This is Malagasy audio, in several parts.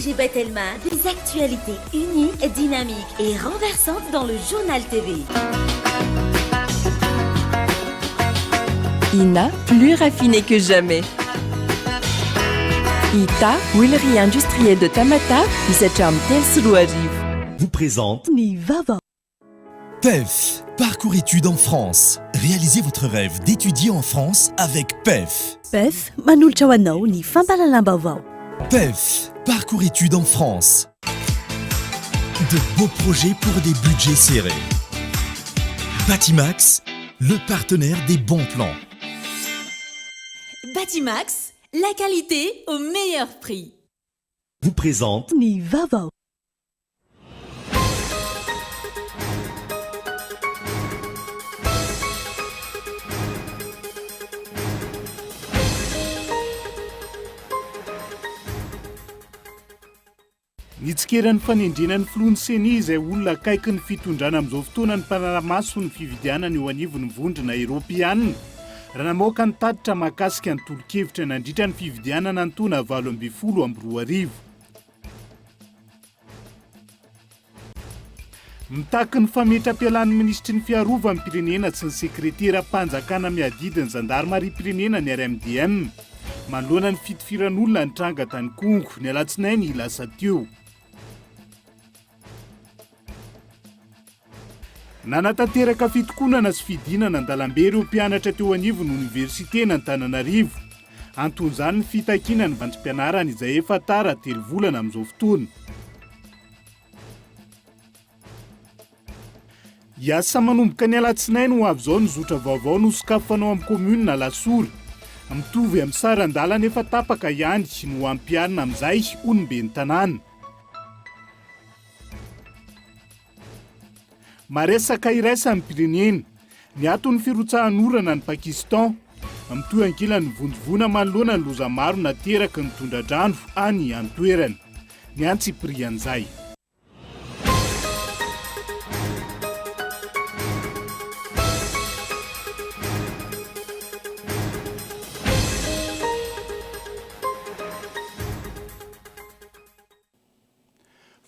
Najib Telma, des actualités uniques, dynamiques et renversantes dans le journal TV. INA, plus raffiné que jamais. ITA, huilerie industrielle de Tamata, Isacham Telsuruariv. Vous présente Ni Vava. PEF, parcours études en France. Réalisez votre rêve d'étudier en France avec PEF. PEF, Manul Chawanao, ni Fampalalambavao. PEF, parcours études en France. De beaux projets pour des budgets serrés. Batimax, le partenaire des bons plans. Batimax, la qualité au meilleur prix. Vous présente Ni Vava. Nitsikeran'ny fanendrenan'ny filohan'ny seni izay olona akaiky ny fitondrana amin'izao fotoana ny mpanaramaso ny fividianana eo anivon'ny vondrona Eoropeanina. Raha namoaka ny tatitra mahakasika ny tolo-kevitra nandritra ny fividianana ny taona 2024. Mitaky ny fametra-pialan'ny ministry ny fiarova amin'ny pirenena sy ny sekretera-panjakana miadidiny zandarmaria-pirenena ny RMDM. Manoloana ny fitifiran'olona ny tranga tany Kongo ny alatsinainy lasa teo. Nanatanteraka fitokonana sy fidinana an-dalambe ireo mpianatra teo anivon'ny oniversite n'Antananarivo. Anton'izany ny fitakiana ny vandrim-pianarana izay efa tara 3 volana amin'izao fotoana. Iasa manomboka ny alatsinainy ho avy izao ny zotra vaovao nosokafanao amin'ny komuna Lasory. Mitovy amin'ny sarandalana efa tapaka ihany no ampiarina amin'izay olombe ny tanàna. Maresaka iraisa amin'ny pirenena, ny aton'ny firotsahan'orana ny Pakistan, mitohy ankilany vondrovona manoloana ny loza maro nateraka ny tondradrano any an-toerana. Ny antsiprian'izay.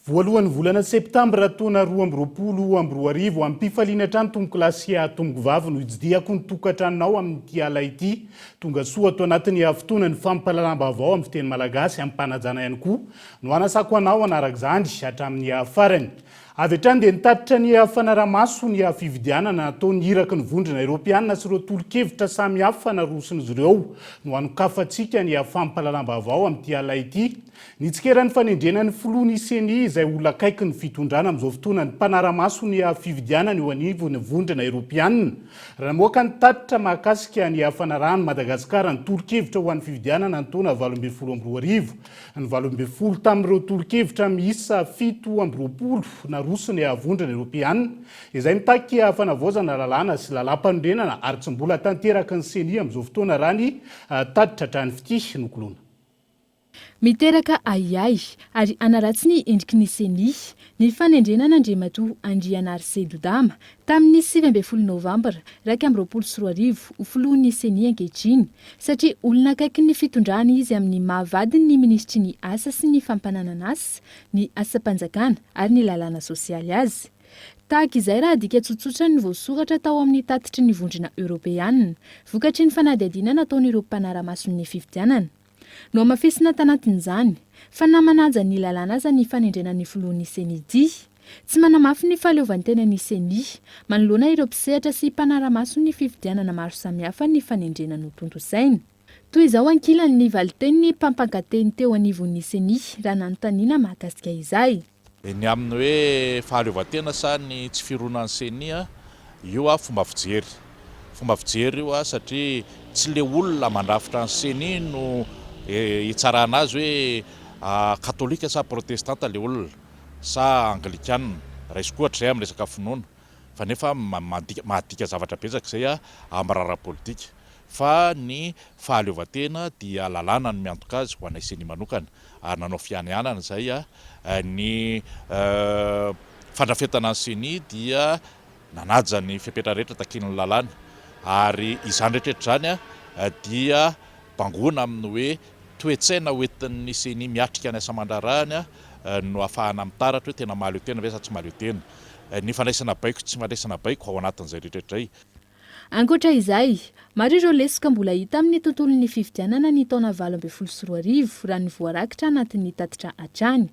Voalohan'ny volana septambra taona 2024 amin'ny mpifaliana trano tombo-kilasy tomboky vavy no hijidiako ny tokantranonao amin'ity ala ity. Tonga soa ato anatin'ny fotoana ny fampalalam-baovao amin'ny fiteny malagasy amin'ny mpanajana ihany koa no anasako anao anarak' izany hatramin'ny farany. Avy hatrany dia nitatitra ny fanaramaso ny fividianana ataony iraky ny vondrona Eoropeanina sy ireo tolo-kevitra samy hafa naroson'izy ireo no anokafantsika ny fampalalam-baovao amin'ity ala ity. Nitsikeran'ny fanendrenan'ny filohan'ny seni izay olona akaiky ny fitondrana amin'izao fotoana ny mpanaramaso ny fividianana eo anivon'ny vondrona Eoropeanina. Raha namoaka ny tatitra mahakasika ny fanarahany Madagasikara ny tolo-kevitra ho an'ny fividianana ny taona 2022. Ny 2020 tamin'ireo tolo-kevitra miisa 720 narosony vondrona Eoropeanina izay mitaky fanavaozana lalàna sy lalam-panondrenana ary tsy mbola tanteraka ny seni amin'izao fotoana raha ny tatitra hatrany fity nokolona. Miteraka ayay ary anaratsy ny endriky ny seni ny fanendrenana Andriamatoa Andrianarse Dodama tamin'ny 7 Novambra 2024 ho filohan'ny seni ankehitriny satria olona akaiky ny fitondrana izy amin'ny mahavadiny ny ministry ny asa sy ny fampananana asa, ny asa-panjakana ary ny lalàna sosialy azy. Tahaka izay raha dika tsotsotra ny voasoratra tao amin'ny tatitry ny vondrona Eoropeanina vokatry ny fanadihadiana nataon'ireo mpanaramason'ny fividianana. No amafisina tanatin'izany, fa namanaja ny lalàna aza ny fanendrenan'ny filohan'ny seni ity. Tsy manamafy ny fahaleovantena ny seni, manoloana ireo mpisehatra sy mpanaramaso ny fividianana maro samihafa ny fanendrenan'ny tontosaina. Toy izao ankilany ny valiten'ny mpampankateny teo anivon'ny seni raha nanontaniana mahakasika izay. Ny amin'ny hoe fahaleovantena sa ny tsy fironan'ny seni io fomba fijery. Fomba fijery io satria tsy le olona mandrafitra ny seni no itsarana azy hoe katolika sa protestanta le olona sa anglikana raisy koa tray amin'ny resaka finoana fa nefa mahadika zavatra betsaka izay amin'ny raharaha politika fa ny fahaleovantena dia lalàna ny miantoka azy ho anay seni manokana ary nanao fianianana izay ny fandrafetana ny seni dia nanaja ny fiapetra rehetra takin'ny lalàna ary izany rehetra zany dia bangona amin'ny hoe toetsaina oentin'ny CENI miatrika ny asa mandrarahany no ahafahana mitaratra hoe tena mahaleo tena ve sa tsy mahaleo tena. Ny fandraisana baiko tsy fandraisana baiko ao anatin'izay rehetrarehetra izay. Ankoatra izay, maro ireo lesoka mbola hita amin'ny tontolon'ny fifidianana ny taona 2024 raha ny voarakitra anatin'ny tatitra hatrany.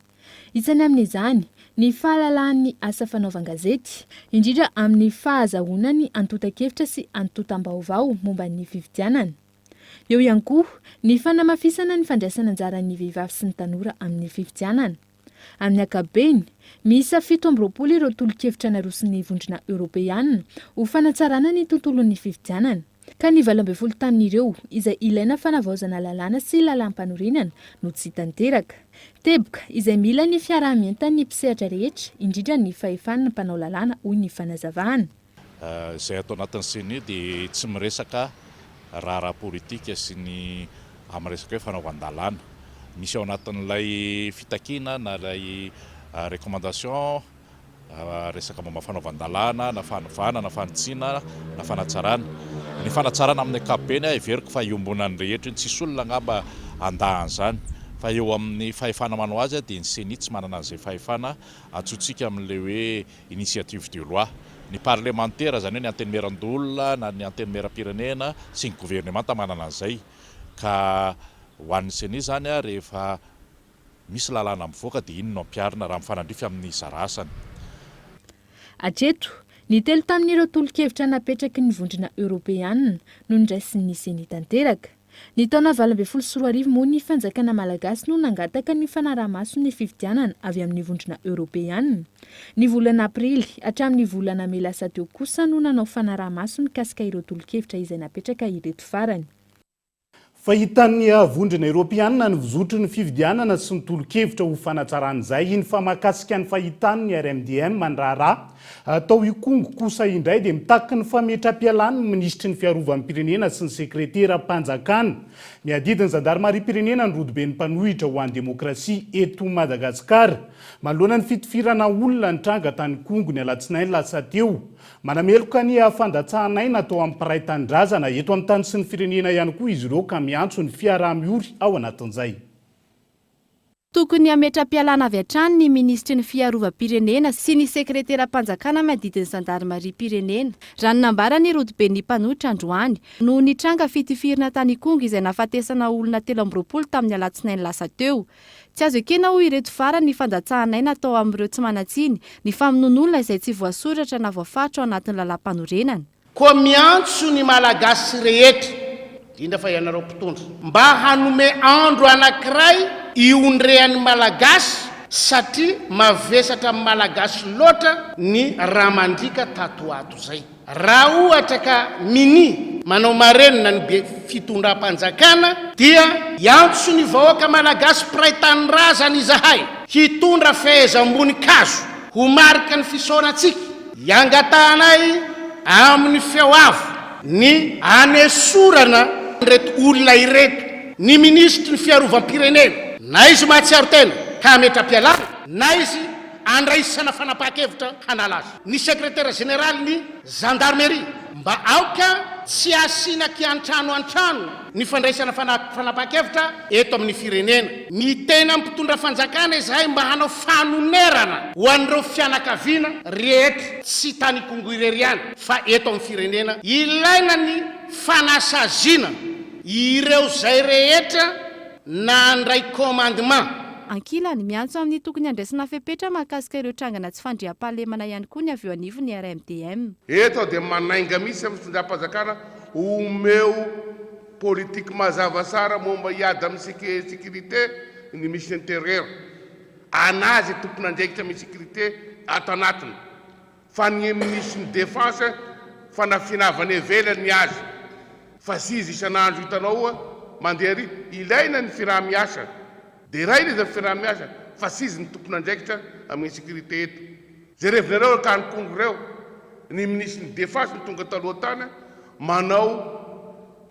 Isany amin'izany, ny fahalalan'ny asa fanaovan-gazety, indrindra amin'ny fahazahoana ny antotan-kevitra sy antotam-baovao momba ny fifidianana. Eo ihany koa ny fanamafisana ny fandraisana anjaran'ny vehivavy sy ny tanora amin'ny fifidianana. Amin'ny ankapobeny, miisa 17 ireo tolo-kevitra naroson'ny vondrona Europeanina ho fanatsarana ny tontolon'ny fifidianana. Ka ny 20 tamin'ireo izay ilaina fanavaozana lalàna sy lalam-panorenana no tsy tanteraka. Teboka izay mila ny fiarahamienta ny mpisehatra rehetra, indrindra ny fahefanana mpanao lalàna hoy ny fanazavahana. Izay atao anatin'ny CENI dia tsy miresaka raharaha politika sy ny amin'ny resaka hoe fanaovan-dalàna. Misy ao anatin'ilay fitakiana na ilay recommandation resaka momba fanaovan-dalàna, na fanovana, na fanitsiana, na fanatsarana. Ny fanatsarana amin'ny ankapobeny everiko fa iombonan'ny rehetra, tsisy olona angamba andahan'izany. Fa eo amin'ny fahefana manao azy dia ny CENI tsy manana an'izay fahefana antsointsika amin'ilay hoe initiative de loi. Ny parlementaire zany hoe ny antenimieran-dolona na ny antenimieram-pirenena sy ny gouvernemanta manana an'izay. Ka ho an'ny CENI zany rehefa misy lalàna mivoaka dia iny no ampiarina raha mifanandrify amin'ny zara asany. Hatreto, ny telo tamin'ireo tolo-kevitra napetraky ny vondrona Europeanina no niraisin'ny CENI tanteraka. Ny taona 2024 moa ny fanjakana malagasy no nangataka ny fanaraha-maso ny fifidianana avy amin'ny vondrona Europeanina. Ny volana aprily hatramin'ny volana may lasa teo kosa no nanao fanaraha-maso mikasika ireo tolo-kevitra izay napetraka ireto farany. Fahitan'ny vondrona Europeanina ny vizotry ny fifidianana sy ny tolo-kevitra ho fanatsaran'izay iny fa mahakasika ny fahitan'ny RMDM mandraharaha atao ikongo kosa indray dia mitaky ny fametram-pialany ny ministry ny fiarovan'ny pirenena sy ny sekretera mpanjakana. Ny adidiny zandarmariam-pirenena ny rodoben'ny mpanohitra ho an'ny demokrasia eto Madagasikara. Manoloana ny fitifirana olona nitranga tany Kongo ny alatsinainy lasa teo. Manameloka ny fandatsahanaina atao amin'ny mpiray tandrazana eto amin'ny tany sy ny firenena ihany koa izy ireo ka miantso ny fiaraha-miory ao anatin'izay. Tokony hametram-pialana avy hatrany ny ministry ny fiarovam-pirenena sy ny sekretera-mpanjakana miadidiny zandarmariam-pirenena. Raha ny nambarany rodoben'ny mpanohitra androany no nitranga fitifirana tany Kongo izay nafatesana olona 13 tamin'ny alatsinainy lasa teo. Tsy azo ekena ho ireto farany ny fandatsahanaina atao amin'ireo tsy manatsiny ny famonon'olona izay tsy voasoratra na voafatra ao anatin'ny lalam-panorenana. Koa miantso ny malagasy rehetra, indra fa ianareo mpitondra, mba hanome andro anankiray iondrean'ny malagasy satria mavesatra amin'ny malagasy loatra ny ramandrika tato ato zay. Raha ohatra ka mini manao marenina ny fitondram-panjakana dia iantso ny vahoaka malagasy mpiray tanirazana izahay hitondra fehezam-boninkazo ho marika ny fisaorantsika, iangatanay amin'ny feo avo ny anesorana reto olona ireto ny ministry ny fiarovam-pirenena, na izy mahatsiaro tena ka hametram-pialana, na izy andraisana fanapahan-kevitra hanalaza. Ny sekretera général ny gendarmerie mba aoka tsy asinaky antrano ny fandraisana fanapahan-kevitra eto amin'ny firenena. Mitena mpitondra fanjakana izahay mba hanao fanonerana ho an'ireo fianakaviana rehetra tsy tany Kongo irery ihany fa eto amin'ny firenena. Ilaina ny fanasazina ireo zay rehetra na andray commandement. Ankilany miantso amin'ny tokony andraisana fepetra mahakasika ireo trangana tsy fandriam-pahalemana ihany koa ny avy eo anivon'ny RMDM. Eto dia manainga misy amin'ny fitondram-panjakana omeo politika mazava tsara momba hiady amin'ny sécurité ny ministre intérieur. Anazy tompony andraikitra amin'ny sécurité ato anatiny. Fa ny ministre ny défense fanafinavany evelany azy. Fa sizy isan'andro hitanao mandeha ry ilaina ny firahamiasa. Dia raha izy firahamiasa fa sizy ny tompony andraikitra amin'ny sécurité eto. Zay revinareo ka ny Kongo reo ny ministre ny défense ny tonga taloha tany manao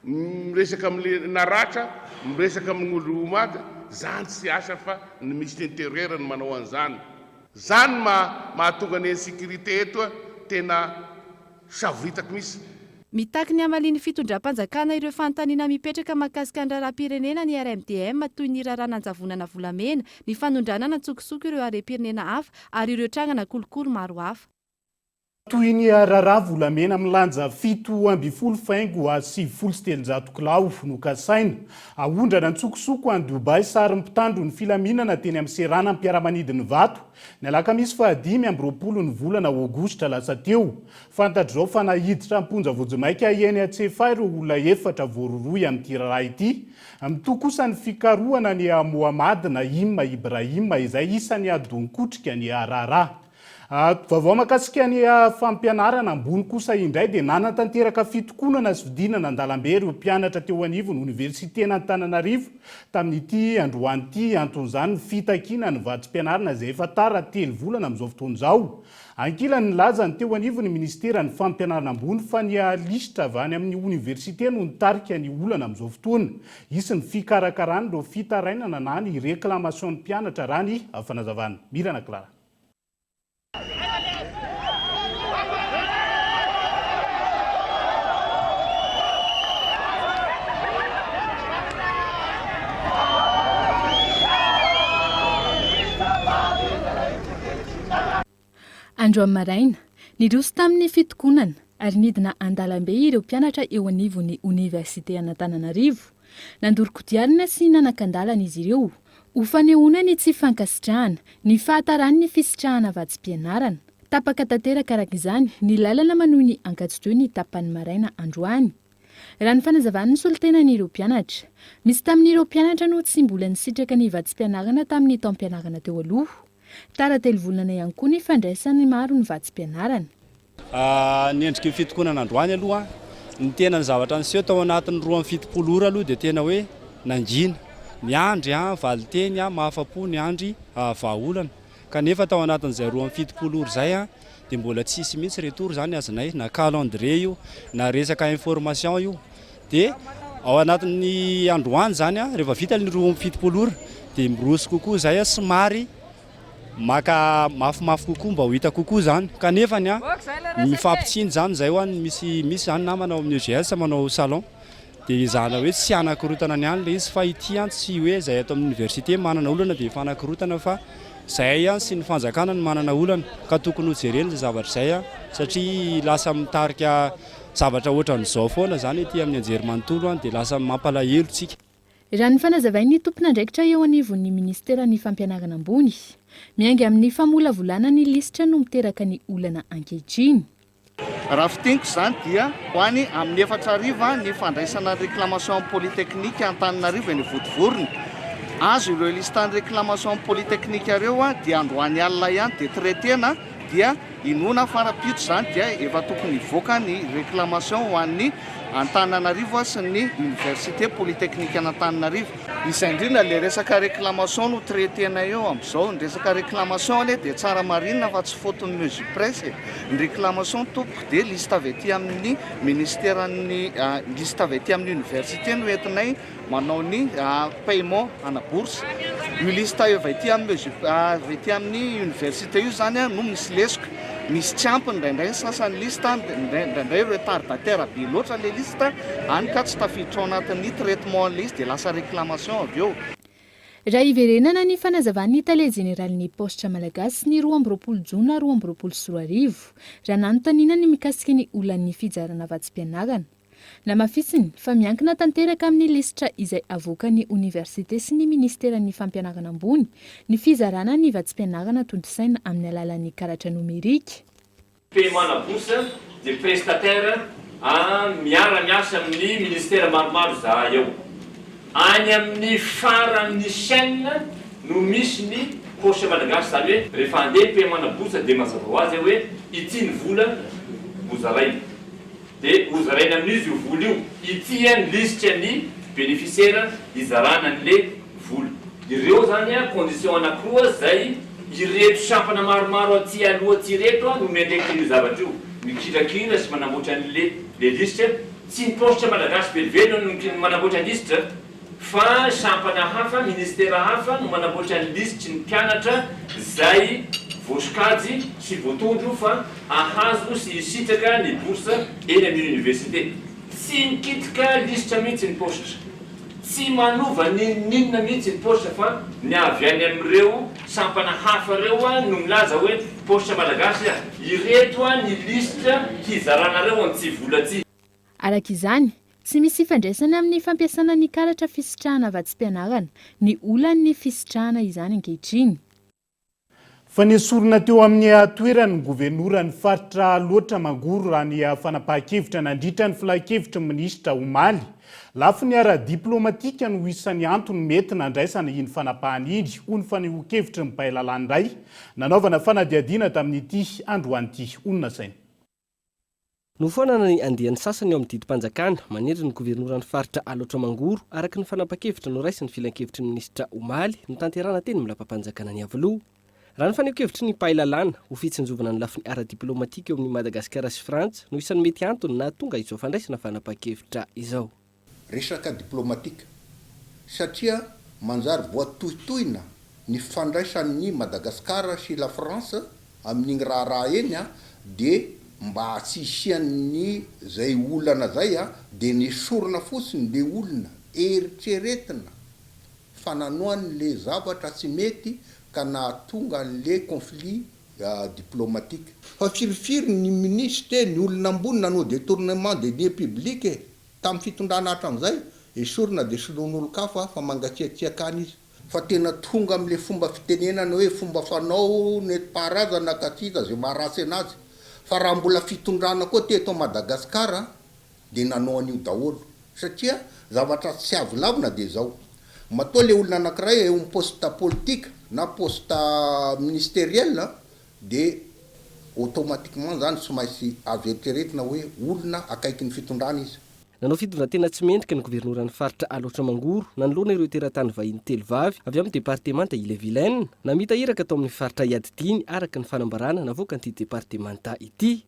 miresaka amin'ny naratra, miresaka amin'ny olo maty, zany tsy asa fa ny ministre intérieur ny manao an'izany. Zany mahatonga ny sécurité eto tena savoritako misy. mitaky ny amaliany fitondram-panjakana ireo fanontaniana mipetraka mahakasika ny raharaham-pirenena ny RMDM toy ny raharahana-javonana volamena, ny fanondrana natsokosoko ireo harem-pirenena hafa ary ireo trangana kolokolo maro hafa. Toy ny raharaha volamena milanja 7.7 faingo a 7.7 kilao nokasaina ahondrana antsokosoko any Dubai sary mpitandro ny filaminana teny amin'ny serana mpiaramanidiny vato ny alakamisy 5 ny volana aogositra lasa teo. Fantatr' izao fa nahiditra amponja vojimaika ieny atsefa ireo olona 4 voaroroy amin'ity raharaha ity. Mitoa kosa ny fikarohana ny Mohamad Naim Ibrahim izay isany adonkotrika ny raharaha. Vaovao makasika ny fampianarana ambony kosa indray dia nanatanteraka fitokonana sy vidinana an-dalambe ireo mpianatra teo anivon'ny Universitena Antananarivo tamin'ity androany ity, anton'izany ny fitakiana ny vatsim-pianarana izay efa tara 3 volana amin'izao fotoana izao. Ankilany laza ny teo anivon'ny Ministera ny fampianarana ambony fa ny lisitra avy any amin'ny Université no nitarika ny olana amin'izao fotoana. Isy ny fikarakarana ireo fitarainana na ny réclamation ny mpianatra raha ny fanazavana. Mirana Clara. Andro amin'ny maraina, niroso tamin'ny fitokonana ary nidina an-dalambe ireo mpianatra eo anivon'ny Université Antananarivo. Nandoro-kodiarana sy nanan-kandalana izy ireo. Ho fanehoana ny tsy fankasitrahana, ny fahatarany ny fisitrahana vatsim-pianarana. Tapaka tanteraka araka izany, ny lalana manohy ny ankatsotreo ny tapan'ny maraina androany. Raha ny fanazavana ny solotenan'ireo mpianatra. Misy tamin'ireo mpianatra no tsy mbola nisitraka ny vatsim-pianarana tamin'ny taom-pianarana teo aloha. Tara 3 volana ihany koa ny fandraisany maro ny vatsim-pianarana. Ny endriky fitokonana androany aloha, ny tena ny zavatra niseho tao anatin'ny 270 ora aloha dia tena hoe nangina. Ny andry valiteny mahafapo ny andry vahaolana. Kanefa tao anatin'izay 270 ora izay dia mbola tsisy mihitsy retour zany azonay na calendrier io na resaka information io. Dia ao anatin'ny androany zany rehefa vita ny 270 ora dia miroso kokoa izay somary maka mafimafy kokoa mba ho hita kokoa zany. Kanefa ny mifampitsiny zany zay ho misy zany na manao amin'ny EGS manao salon dia izana hoe tsy anakorotana ny any le izy fa ity tsy hoe zay ato amin'ny université manana olana dia efa anakorotana fa zay sy ny fanjakana ny manana olana ka tokony ho jerena zavatra zay satria lasa mitarika zavatra ohatran'izao foana zany ety amin'ny anjerimanontolo dia lasa mampalahelo tsika. Raha ny fanazavain'ny tompon'andraikitra eo anivon'ny Ministera ny fampianarana ambony, miainga amin'ny famolavolana ny lisitra no miteraka ny olana ankehitriny. Raha fitiniko izany dia ho any amin'ny 4 ariva ny fandraisana réclamation polytechnique Antananarivo eny Vodivorona. Azo ireo listan'ny réclamation polytechnique ireo dia androany alina ihany dia traitena dia inona fara-pito zany dia efa tokony hivoaka ny réclamation ho an'ny Antananarivo sy ny Université Polytechnique Antananarivo. Izay indrindra le resaka réclamation no traitena eo amin'izao. Ny resaka réclamation anie dia tsara marina fa tsy fotony mesure presse. Ny réclamation tompoko dia lista avy ety amin'ny ministéran'ny lista avy ety amin'ny université no entinay manao ny paiement ana bourse. Io lista io avy ety amin'ny université io zany no misy lesika. Misy tsy ampy indraindray sasany lista, indraindray retardataire be loatra le lista, any ka tsy tafiditra ao anatin'ny traitement le izy dia lasa réclamation avy eo. Raha iverenana ny fanazavan'ny Tale Generalin'ny Postra Malagasy ny 20 Jona 2024 raha nanontaniana ny mikasika ny olan'ny fijarana vatsim-pianarana. Namafisiny fa miankina tanteraka amin'ny lisitra izay avoakan'ny université sy ny Ministeran'ny fampianarana ambony ny fizarana ny vatsim-pianarana tondrosaina amin'ny alalan'ny karatra nomerika. Paiement na bourse des prestataires miara-miasa amin'ny ministère maromaro za eo. Any amin'ny faran'ny chaîne no misy ny Postra Malagasy zany hoe rehefa andeha paiement na bourse dia mazava ho azy hoe ity ny vola hozaraina. Dia hozaraina amin'izy io vola io, ity ny lisitra ny bénéficiaire hizarana an'le vola. Ireo zany condition anankiroa zay ireto sampana maromaro aty aloha aty reto no mendraiky io zavatra io. Mikirakira sy manamboatra an'le lisitra, tsy ny Postra Malagasy velively no manamboatra lisitra fa sampana hafa, ministera hafa no manamboatra ny lisitry ny mpianatra zay voasokajy sy voatondro fa ahazo sy hisitraka ny bourse eny amin'ny université. Tsy mikitika lisitra mihitsy ny postra, tsy manova ninona mihitsy ny postra fa ny avy any amin'ireo sampana hafa reo no milaza hoe postra malagasy ireto ny lisitra hizaranareo antsy volatsy. Araka izany, tsy misy ifandraisana amin'ny fampiasana ny karatra fisitrahana vatsy-pianarana ny olan'ny fisitrahana izany ankehitriny. Fa nesorina teo amin'ny toeran'ny governoran'ny faritra loatra Mangoro raha ny fanapahan-kevitra nandritra ny filan-kevitra minisitra Omaly. Lafy ny ara-diplomatika no isan'ny antony mety nandraisana iny fanapahana iny, hoy ny fanehoan-kevitra ny Bailalany iray, nanaovana fanadihadiana tamin'ity androany ity. Onona saina. No foana ny andian'ny sasany eo amin'ny didim-panjakana manendry ny governoran'ny faritra Aloatra Mangoro araka ny fanapa-kevitra no raisy ny filan-kevitry ny minisitra Omaly no tanterana teny milam-pampanjakana ny avaloha. Raha ny faneho-kevitry ny Bailalany ho fitsinjovana ny lafiny ara-diplomatika eo amin'ny Madagasikara sy Frantsa no isan'ny mety antony na tonga izao fandraisana fanapa-kevitra izao. Resaka diplomatika satria manjary voatohitohina ny fandraisan'ny Madagasikara sy la France amin'igny raha eny dia mba tsy isian'ny zay olana zay dia nesorina fotsiny le olona eritreretina fananoany le zavatra tsy mety ka nahatonga an'le conflit diplomatique. Fa firifiry ny ministre ny olona ambony nanao détournement de deniers publics tamin'ny fitondrana hatram'izay esorina dia solon'olo kafa fa mangatsiatsiakany izy. Fa tena tonga amin'le fomba fitenenana hoe fomba fanao nentim-paharazana katsita zay maharatsy anazy. Fa raha mbola fitondrana koa teto Madagasikara dia nanao an'io daholo satria zavatra tsy avolavina dia zao. Matoa le olona anankiray eo amin'ny poste politique na poste ministériel dia automatiquement zany tsy maintsy avy eritreretina hoe olona akaiky ny fitondrana izy. Nanao fitondran-tena tsy mendrika ny governoran'ny faritra Aloatra Mangoro nanoloana ireo teratany vahiny telo vavy avy amin'ny departemanta Ille-et-Vilaine namita iraka tao amin'ny faritra Iadidiny araka ny fanambarana navoaka an'ity departemanta ity.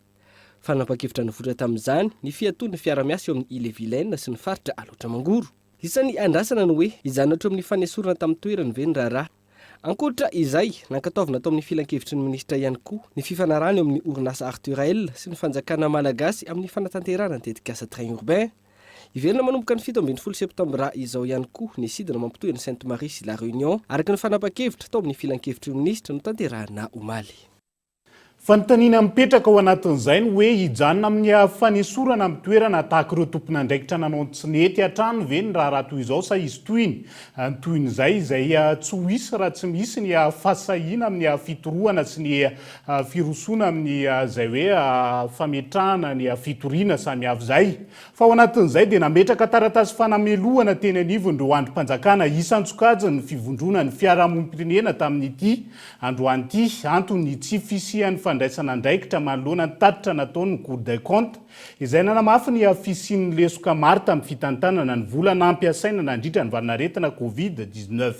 Fanapa-kevitra nivoatra tamin'izany ny fiatoan'ny fiara-miasa eo amin'ny Ille-et-Vilaine sy ny faritra Aloatra Mangoro. Isan'ny andrasana no hoe izanatra amin'ny fanesorana tamin'ny toerany ve ny raharaha. Ankoatra izay nankataovana tao amin'ny filan-kevitry ny ministra ihany koa ny fifanarahana eo amin'ny orinasa Arthurel sy ny fanjakana malagasy amin'ny fanatanterahana ny tetikasa train urbain. Iverina manomboka ny 17 septambra izao ihany koa ny sidina mampitohy ny Sainte-Marie sy La Réunion araka ny fanapa-kevitra tao amin'ny filan-kevitry ny ministra no tanterahana Omaly. Fanontaniana mipetraka ao anatin'izay ny hoe hijanona amin'ny fanesorana amin'ny toerana tahaka ireo tompon'andraikitra nanao tsy nety hatrany ve ny raha toy izao sa izy toyny toyn'izay izay tsy ho isy raha tsy misy ny fahasahiana amin'ny fitorohana sy ny firosona amin'ny zay hoe fametrahana ny fitoriana samihafa izay. Fa ao anatin'izay dia nametraka taratasy fanamelohana teny anivon'ireo androm-panjakana isan-tsokajy ny fivondrona ny fiarahamonim-pirenena tamin'ity androany ity antony tsy fisian'ny fandraisana andraikitra manoloana ny tatitra nataony Cour des comptes izay nanamafy ny fisian'ny lesoka maro tamin'ny fitantanana ny vola nampiasaina nandritra ny valinaretina Covid-19.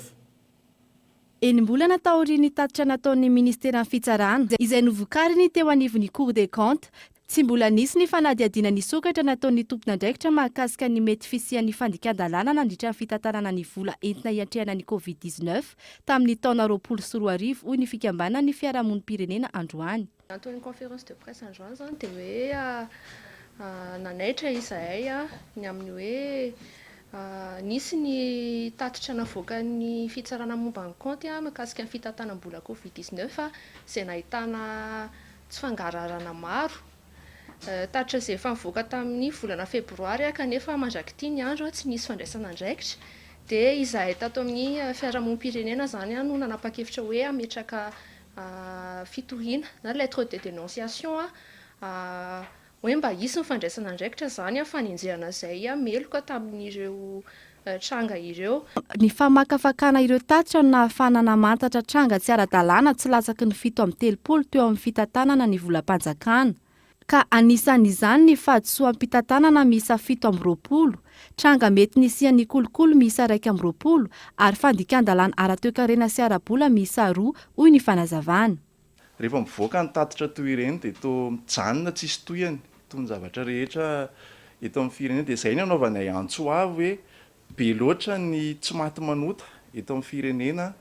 Enim-bolana taoriany tatitra nataon'ny ministeran'ny fitsarana izay novokariny teo anivon'ny Cour des comptes. Tsy mbola nisy ny fanadihadiana ny sokatra nataon'ny tompon'andraikitra mahakasika ny mety fisian'ny fandikan-dalàna nandritra ny fitantanana ny vola entina hiantrehana ny Covid-19 tamin'ny taona 2024 hoy ny fikambanana ny fiarahamonim-pirenena androany. Nataon'ny conférence de presse androany zany dia hoe nanaitra izahay ny amin'ny hoe nisy ny tatitra navoaka ny fitsarana momba ny compte mahakasika ny fitantanam-bola Covid-19 izay nahitana tsy fangararana maro. Tatitra izay efa nivoaka tamin'ny volana febroary kanefa mandrakity ny andro tsy nisy fandraisana andraikitra dia izahay tato amin'ny fiarahamonim-pirenena zany no nanapa-kevitra hoe ametraka fitoriana na lettre de dénonciation hoe mba hisy ny fandraisana andraikitra zany fanenjehana izay meloka tamin'ireo tranga ireo. Ny famakafakana ireo tatitra no nahafahana namantatra tranga tsy ara-dalàna tsy latsaky ny 7-30 teo amin'ny fitantanana ny volam-panjakana. Ka anisan'izany ny fahadisoam-pitantanana miisa 7-20, tranga mety nisian'ny kolokolo miisa 1-20 ary fandikan-dalàna ara-toekarena sy ara-bola miisa 2 hoy ny fanazavana. Rehefa mivoaka ny tatitra toy ireny dia toa mijanona tsisy toyany itony zavatra rehetra eto amin'ny firenena dia izay ny anaovanay antso avy hoe be loatra ny tsy maty manota eto amin'ny firenena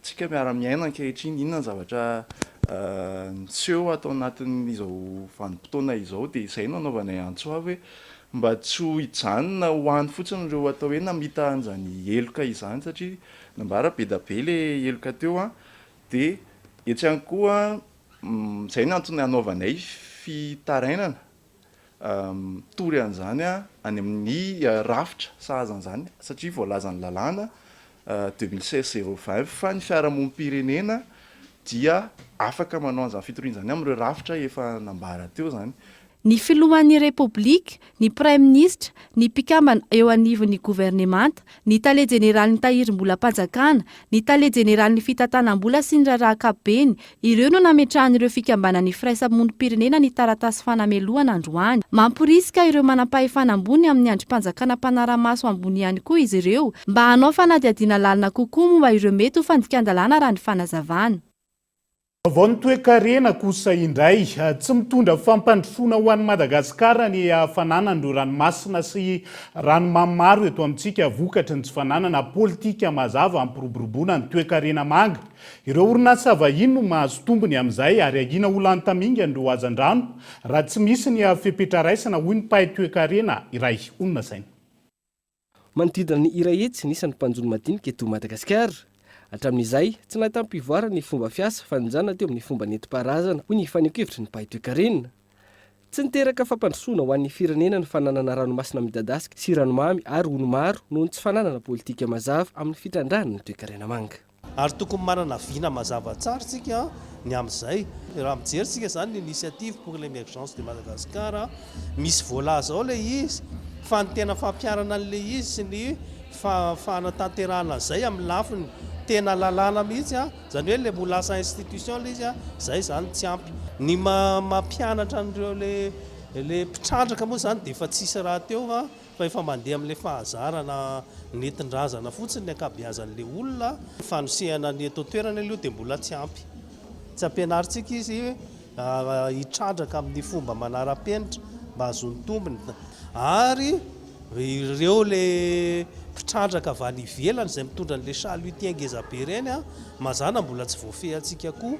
tsika miara-miaina ankehitriny inona ny zavatra nseho atao anatin'izao vanim-potoana izao dia izay no anaovanay antso avy hoe mba tsy ho hijanona hoany fotsiny ireo atao hoe namita an'izany eloka izany satria nambara be da be le eloka teo a dia etsy ihany koa izay ny antony anaovanay fitarainana tory an'izany a any amin'ny rafitra sahazan'izany satria voalazan'ny lalàna 2016-020 fa ny fiarahamonim-pirenena dia afaka manao an'izany fitorian'izany amin'ireo rafitra efa nambara teo zany. Ny filohan'ny repoblika, ny prime ministre, ny mpikambana eo anivon'ny governemanta, ny tale jeneraly ny tahirim-bola-panjakana, ny tale jeneraly ny fitantanam-bola sy ny raharahakabeny, ireo no nametrahan'ireo fikambanan'ny firaisamonim-pirenena ny taratasy fanamelohana androany. Mamporisika ireo manam-pahefana ambony amin'ny andrim-panjakana mpanaramaso ambony ihany koa izy ireo, mba hanao fanadihadiana lalina kokoa momba ireo mety ho fandikan-dalàna raha ny fanazavana. Vao ny toe-karena kosa indray tsy mitondra fampandrosoana ho an'i Madagasikara ny fananan'ireo ranomasina sy ranomamy eto amintsika vokatry ny tsy fananana politika mazava ampiroboroboana ny toe-karena manga. Ireo orinasa vahiny no mahazo tombony amin'izay ary ahina olany tamingany ireo hazan-drano raha tsy misy ny fepetra raisana hoy ny mpahay toe-karena iray onona saina. Manodidina ny hira etsy nisan'ny mpanjono madinika eto Madagasikara. Hatramin'izay tsy nahitam-pivoarana ny fomba fiasa fanonjana teo amin'ny fomba nentim-paharazana hoy ny fanenkevitry ny mpahay toe-karena. Tsy niteraka fampandrosoana ho an'ny firenena ny fananana ranomasina midadasika sy ranomamy ary ono-maro noho ny tsy fananana politika mazava amin'ny fitrandrana ny toe-karena manga. Ary tokony manana vina mazava tsara tsika ny amin'izay raha mijery tsika zany ny initiative pour l'émergence de Madagascar misy voalaza ao le izy fa ny tena fampiarana an'le izy sy ny fanatanterahana zay amin'ny lafiny tena lalàna mihitsy zany hoe le bolasa institution le izy zay zany tsy ampy ny mampianatra an'ireo le mpitrandraka moa zany dia efa tsisy raha teo fa efa mandeha amin'le fahazarana nentin-drazana fotsiny ny ankabeazan'le olona fanosehana ny eto toerana aloha dia mbola tsy ampy tsy ampianaritsika izy hitrandraka amin'ny fomba manara-penitra mba azony tombony ary ireo le mpitrandraka avy any ivelany izay mitondra an'le saluti ngeza-be ireny mazana mbola tsy voafehantsika koa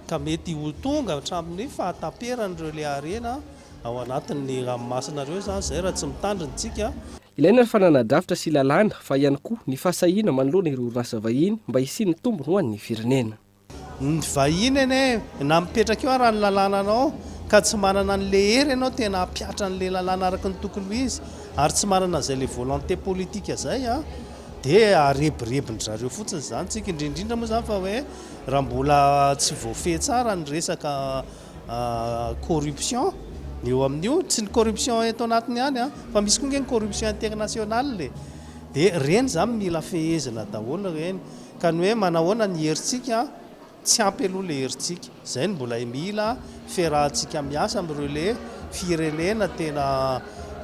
ka mety ho tonga hatramin'ny fahataperan'ireo le arena ao anatin'ny ranomasina ireo zany zay raha tsy mitandrinatsika. Ilaina ny fananadrafitra sy lalàna fa ihany koa ny fahasahiana manoloana ireo orinasa vahiny mba hisian'ny tombony ho an'ny firenena. Ny vahiny ene na mipetraka eo raha ny lalàna anao ka tsy manana an'le hery ianao tena hampiatra an'le lalàna araka ny tokony ho izy ary tsy manana izay le volonté politika zay dia arebirebiny zareo fotsiny zany tsika indrindrindra moa zany fa hoe raha mbola tsy voafehy tsara ny resaka corruption eo amin'io tsy ny corruption eto anatiny ihany fa misy koa ny corruption internationale dia reny zany mila fehezina daholo reny ka ny hoe manahoana ny herintsika tsy ampy aloha le herintsika zay ny mbola mila fiarahantsika miasa amin'ireo le firenena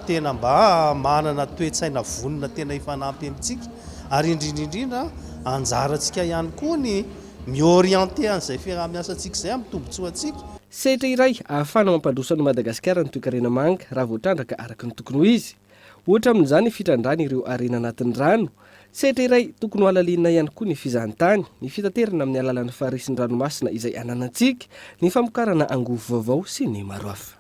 tena mba manana toe-tsaina vonona tena ifanampy amintsika ary indrindrindrindra anjarantsika ihany koa ny miorienté an'izay fiaraha-miasantsika izay amin'ny tombontsoantsika. Sehatra iray ahafana mampandrosoan'i Madagasikara ny toe-karena manga raha voatrandraka araka ny tokony ho izy. Ohatra amin'izany fitrandrana ireo arena anatin'ny rano. Sehatra iray tokony ho alalinina ihany koa ny fizahantany, ny fitaterana amin'ny alalan'ny farisin'ny ranomasina izay ananantsika, ny famokarana angovo vaovao sy ny maro hafa.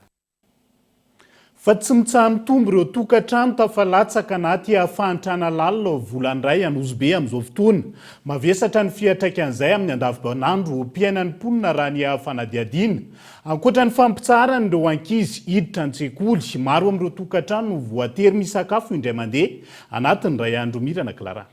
Fa tsy mitsaha mitombo ireo tokantrano tafalatsaka anaty fahantrana lalina volany iray Anozobe amin'izao fotoana. Mavesatra ny fiantraikan'izay amin'ny andavanandro mpiainan'ny mponina raha ny fanadihadiana. Ankoatra ny fampitsarana ireo ankizy hiditra an-tsekoly, maro amin'ireo tokantrano no voatery misakafo indray mandeha anatin'ny Ray Andro Mirana Clara.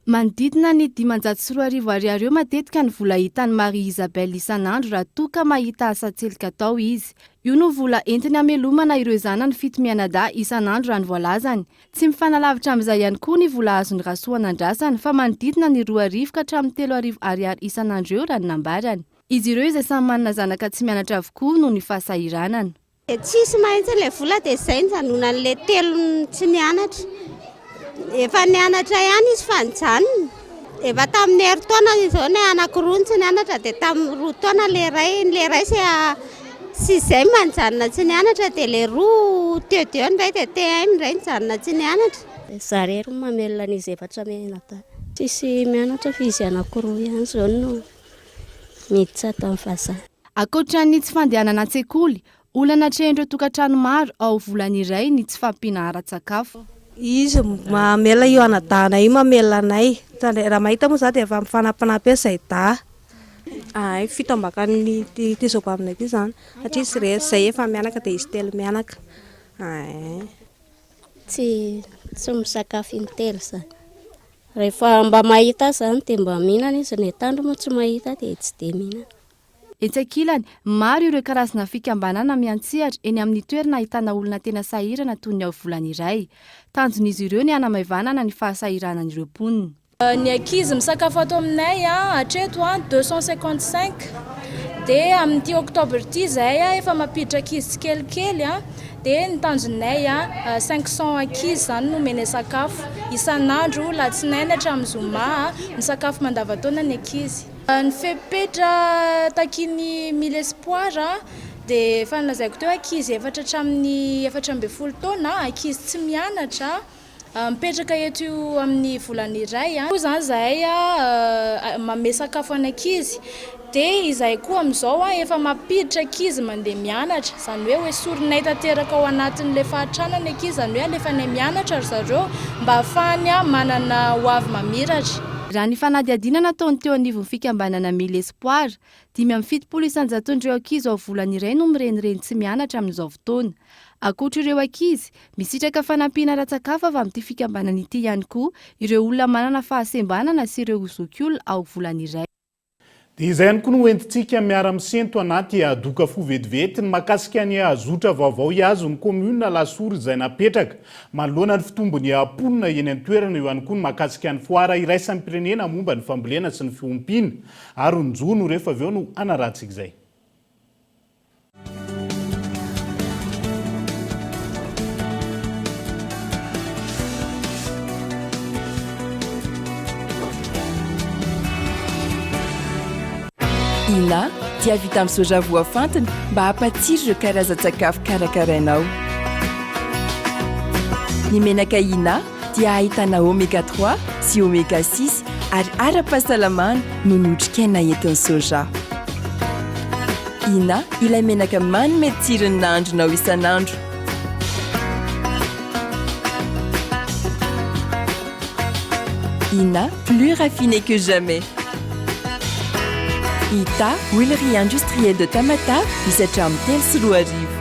Manodidina ny 540 ariary eo matetika ny vola hitan'ny Marie Isabelle isan'andro raha toa ka mahita asa-tselika atao izy. Io no vola entiny hamelomana ireo zanany fito mianadahy isan'andro raha ny voalazany. Tsy mifanalavitra amin'izay ihany koa ny vola azony rasoan'andrasany fa manodidina ny 2,000 ka hatramin'ny 3,000 ariary isan'andro eo raha ny nambarany. Izy ireo izay samy manana zanaka tsy mianatra avokoa noho ny fahasahiranana. Tsisy mahitsy ilay vola dia izay ny janonan'ilay telo tsy nianatra. Efa nianatra ihany izy fa nijanona. Efa tamin'ny herintaona izao ny anankiroa tsy nianatra dia tamin'ny 2 taona le ray sy izay manjanona tsy nianatra dia le 2 teo ndray dia te-aim ndray nijanona tsy nianatra. Zareo mamelona an'izy efatra mianatra. Tsisy mianatra fa izy anankiroa ihany izao no miditra tamin'ny fahasahy. Ankoatran'ny tsy fandehanana an-tsekoly, olana trehandreo tokantrano maro ao volana iray ny tsy fampiana ara-tsakafo. Izy mamela io anadahana io mamela anay. Raha mahita moa za dia efa mifanampinampy zay da. Fitambakany tezako aminay ity zany. Satria izy rehetra zay efa mianaka dia izy telo mianaka. Tsy misakafo intelo zany. Rehefa mba mahita zany dia mba mihinana izy, ny tandro moa tsy mahita dia tsy dia mihinana. Etsakilany, maro ireo karazana fikambanana miantsihatra eny amin'ny toerana ahitana olona tena sahirana toy ny ao volana iray. Tanjon'izy ireo ny hanamaivana ny fahasahiranan'ireo mponina. Ny ankizy misakafo ato aminay hatreto 255 dia amin'ity oktobra ity zay efa mampiditra ankizy tsikelikely dia ny tanjonay 500 ankizy zany no mena sakafo isan'andro latsinainy hatramin'ny zoma misakafo mandavataona ny ankizy. Ny fepetra takiny Mille Espoir dia efa nilazaiko teo ankizy efatra hatramin'ny 4 taona, ankizy tsy mianatra mipetraka eto amin'ny volana iray. Zany zahay manome sakafo any ankizy dia izahay koa amin'izao efa mampiditra ankizy mandeha mianatra, izany hoe soronay tanteraka ao anatin'ilay fahatranany ankizy, izany hoe alefa ny mianatra ry zareo mba ahafahany manana ho avy mamiratra. Raha ny fanadihadiana nataony teo anivon'ny fikambanana Mille Espoir, 570 isanjaton'ireo ankizy ao volana iray no mirenireny tsy mianatra amin'izao fotoana. Ankoatra ireo ankizy, misitraka fanampiana ara-tsakafo avy amin'ity fikambanana ity ihany koa ireo olona manana fahasembanana sy ireo zokiolona ao volana iray. Dia izay ihany koa no entintsika miara-misento anaty adoka fo vetivety ny mahakasika ny azotra vaovao iazon'ny komuna Lasory izay napetraka manoloana ny fitombony amponina eny an-toerana, io ihany koa ny mahakasika ny foara iraisan'ny pirenena momba ny fambolena sy ny fiompiana ary ny jono rehefa avy eo no anarantsika izay. Ina dia vita amin'ny soja voafantina mba hampatsiro ireo karazan-tsakafo karakarainao. Ny menaka Ina dia ahitana oméga 3 sy oméga 6 ary ara-pahasalamana no notrikaina entin'ny soja. Ina ilay menaka manome tsirony nahandronao isan'andro. Ina, plus raffiné que jamais. Ita, huilerie industrielle de Tamatave, misy hatramin'ny 3 sy 4 arivo.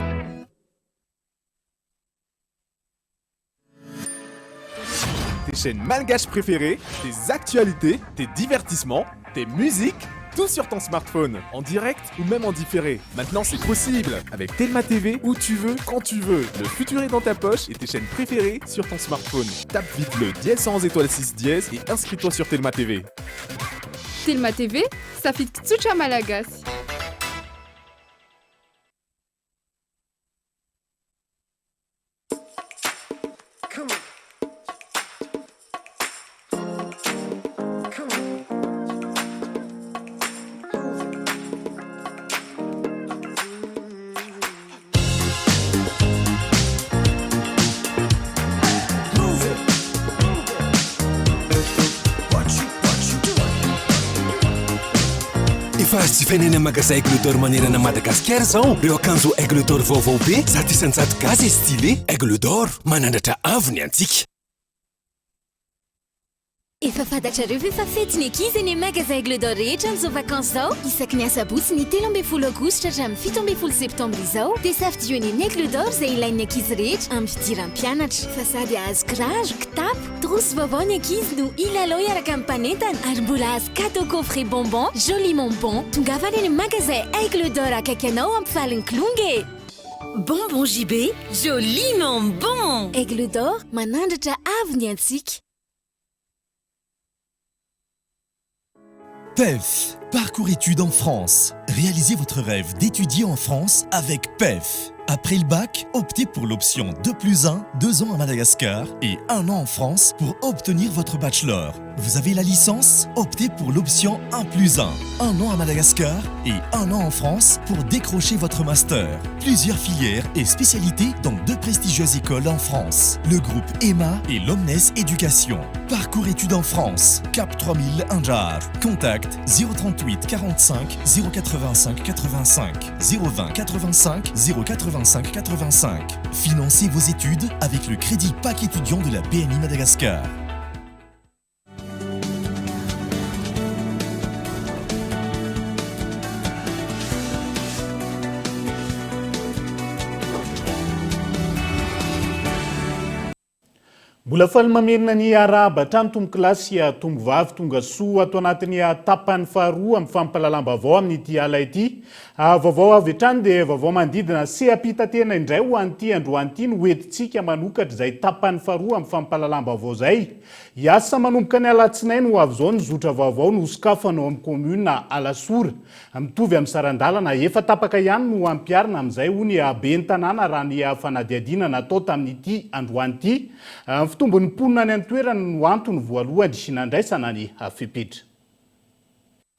Tes chaînes malgaches préférées, tes actualités, tes divertissements, tes musiques, tout sur ton smartphone, en direct ou même en différé. Maintenant c'est possible avec Telma TV, où tu veux, quand tu veux. Le futur est dans ta poche et tes chaînes préférées sur ton smartphone. Tape vite le *100 étoile 6 dièse et inscris-toi sur Telma TV. Telma TV, safid kitsotra malagasy. Efa azo jifainana magasin Aigle d'Or manerana Madagasikara zao. Reo akanjo Aigle d'Or vaovao be, zato isan-jato gasy e stylé. Aigle d'Or, manandratra avo ny antsika. Efa fantatrareo ve fa fety ny ankizy eny magasin Aigle d'Or rehetra amin'izao vakansa zao? Isaky ny asabotsy ny 13 aogositra hatramin'ny 17 septambra izao dia safidiany ny Aigle d'Or izay ilain'ny ankizy rehetra amin'ny fidiran'ny mpianatra. Fa sady azo kiraro, kitapo, trousse vaovao ny ankizy no ilalao iaraka amin'ny mpanentana ary mbola azo cadeau coffret bonbon joliment bon. Tongava any magasin Aigle d'Or akaiky anao ampifalin'ny Klonge. Bonbon JB, joliment bon. Aigle d'Or, manandratra avo ny antsika. PEF, parcours études en France. Réalisez votre rêve d'étudier en France avec PEF. Après le bac, optez pour l'option 2+1, 2 ans à Madagascar et 1 an en France pour obtenir votre bachelor. Vous avez la licence? Optez pour l'option 1+1, 1 an à Madagascar et 1 an en France pour décrocher votre master. Plusieurs filières et spécialités dans 2 prestigieuses écoles en France. Le groupe EMA et l'Omnes Éducation. Parcours études en France. Cap 3000 Indjar. Contact 038 45 085 85 020 85 085 85. Financez vos études avec le crédit PAC étudiant de la BNI Madagascar. Mbola faly mamerina ny araba hatrany tombo kilasy tombo vavy tonga soa ato anatin'ny tapany faharoa amin'ny fampahalalam-baovao amin'ity ala ity. Vaovao avy hatrany dia vaovao manodidina sehampitaterana indray ho an'ity androany ity no hoentintsika manokatra izay tapany faharoa amin'ny fampahalalam-baovao izay. Iasa manomboka ny alatsinainy ho avy izao ny zotra vaovao no sokafanao amin'ny komuna Alasora. Mitovy amin'ny sarandalana efa tapaka ihany no ampiarina amin'izay ho ny ben'ny tanàna raha ny fanadihadiana natao tamin'ity androany ity. Fitombon'ny mponina any an-toerana no antony voalohany nandraisana ny fepetra.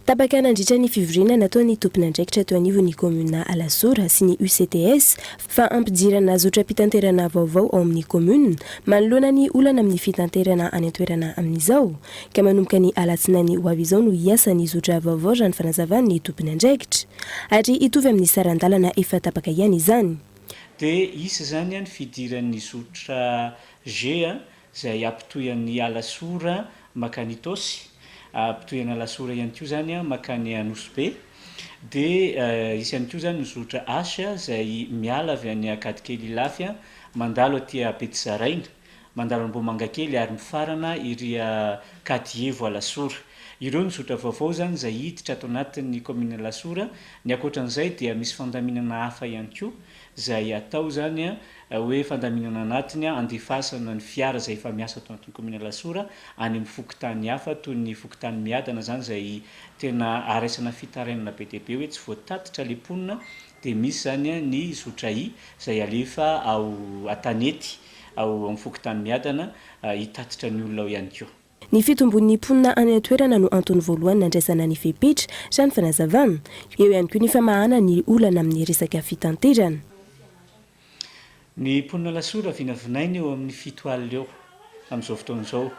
Tapaka nandritra ny fivoriana nataon'ny tompon'andraikitra ato anivon'ny komuna Alasora sy ny UCTS fa ampidirana zotra-pitanterana vaovao ao amin'ny komuna manoloana ny olana amin'ny fitanterana any an-toerana amin'izao ka manomboka ny alatsinainy ho avy izao no hiasa ny zotra vaovao raha ny fanazavan'ny tompon'andraikitra ary hitovy amin'ny sarandalana efa tapaka ihany izany. Dia isa zany ny fidiran'ny zotra G izay ampitoyan'ny Alasora makany Tosy, ampitoyan'ny Alasora ihany koa zany makany Anosy. Dia isan'ny koa zany ny zotra H izay miala avy any Akadikely Lafy mandalo aty Betizaraina, mandalo Ambomangakely ary mifarana iry Kadievo Alasora. Ireo ny zotra vaovao zany izay hiditra ato anatin'ny komuna Alasora. Ny ankoatran'izay dia misy fandaminana hafa ihany koa izay atao zany hoe fandaminana anatiny andefasana ny fiara izay efa miasa ato anatin'ny komuna Alasora any amin'ny fokotany hafa toy ny fokotany miadana zany izay tena araisana fitarainana be dia be hoe tsy voatatitra le mponina. Dia misy zany ny zotra I izay alefa ao Atanety ao amin'ny fokotany miadana hitatitra ny olona ao ihany koa. Ny fitombon'ny mponina any an-toerana no antony voalohany nandraisana ny fepetra raha ny fanazavana. Eo ihany koa ny famahana ny olana amin'ny resaka fitanterana. Ny mponina Alasora vinavinainy eo amin'ny 7 alina eo amin'izao fotoan'izao.